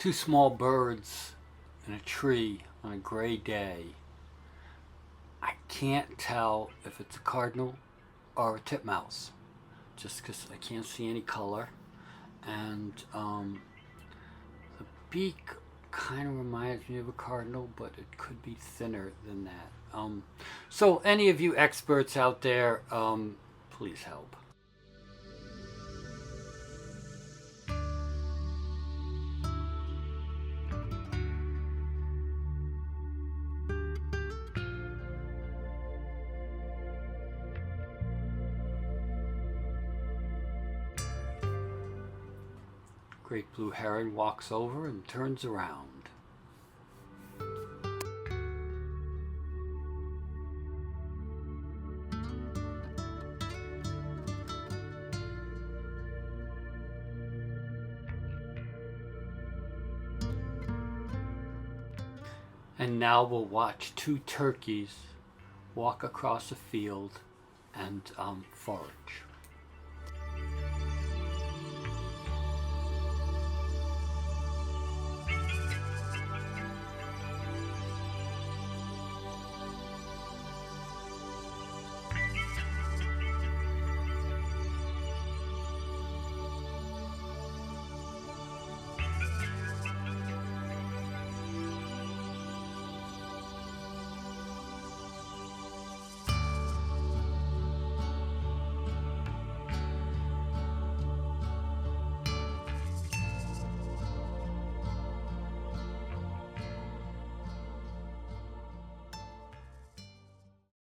Two small birds in a tree on a gray day. I can't tell if it's a cardinal or a titmouse just because I can't see any color. And the beak kind of reminds me of a cardinal, but it could be thinner than that. So, any of you experts out there, please help. Great blue heron walks over and turns around. And now we'll watch two turkeys walk across a field and forage.